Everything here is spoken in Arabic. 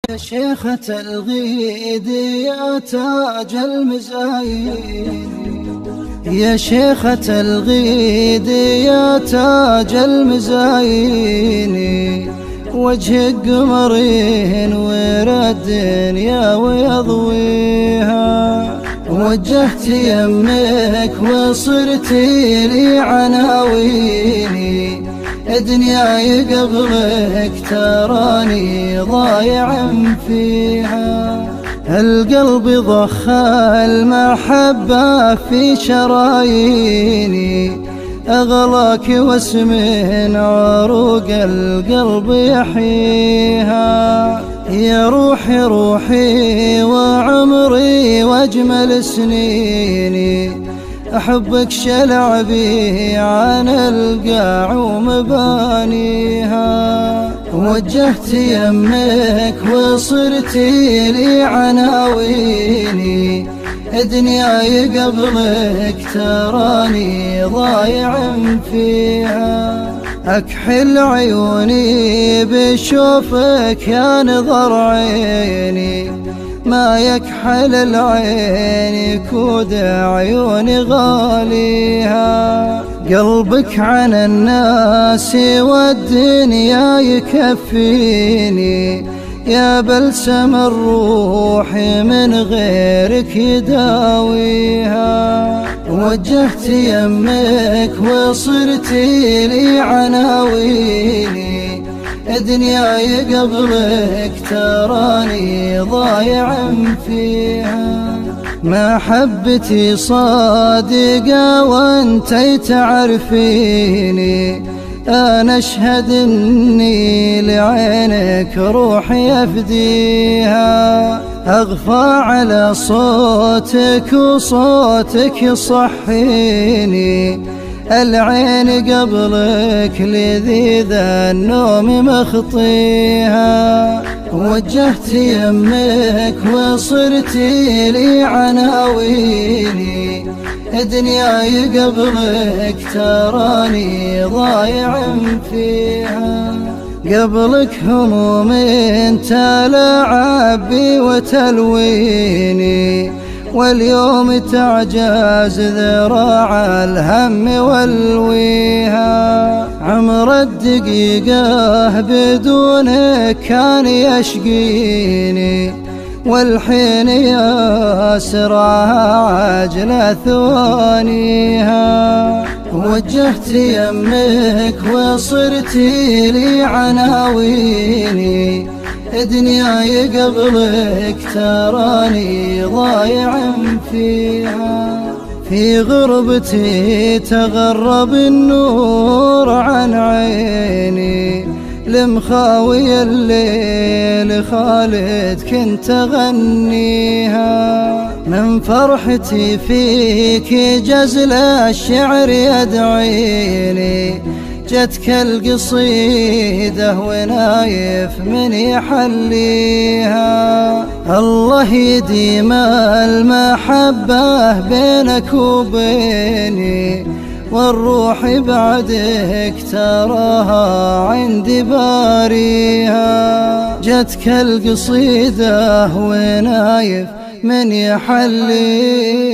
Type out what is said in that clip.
يا شيخة الغيد يا تاج المزاين، يا شيخة الغيد يا تاج المزاين، وجهك قمرين ورد يا ويضويها، وجهت يمك وصرتي لي عناويني، دنياي قبلك تراني ضايع فيها، القلب ضخ المحبة في شراييني، أغلاك واسم عروق القلب يحييها، يا روحي روحي وعمري واجمل سنيني، أحبك شلعبي عن القاع ومبانيها، وجهت يمك وصرتي لي عناويني، دنياي قبلك تراني ضايع فيها، أكحل عيوني بشوفك يا نظر عيني، ما يكحل العين كود عيوني غاليها، قلبك عن الناس والدنيا يكفيني، يا بلسم الروح من غيرك يداويها، وجهت يمك وصرتي لي عناويني، دنياي قبلك تراني ضايع فيها، محبتي صادقة وانتي تعرفيني، أنا أشهد إني لعينك روحي أفديها، أغفى على صوتك وصوتك يصحيني، العين قبلك لذيذ النوم مخطيها، وجهت يمك وصرتي لي عناويني، دنياي قبلك تراني ضايع فيها، قبلك هموم تلعب بي وتلويني، واليوم تعجز ذراع الهم والويها، عمر الدقيقة بدونك كان يشقيني، والحين يا سرعها عجل ثوانيها، وجهت يمك وصرتي لي عناويني، دنياي قبلك تراني ضايع فيها، في غربتي تغرب النور عن عيني، لمخاوي الليل خالد كنت أغنيها، من فرحتي فيك جزل الشعر يدعيني، جتك القصيدة ونايف من يحليها، الله يديم المحبة بينك وبيني، والروح بعدك تراها عندي باريها، جتك القصيدة ونايف من يحليها.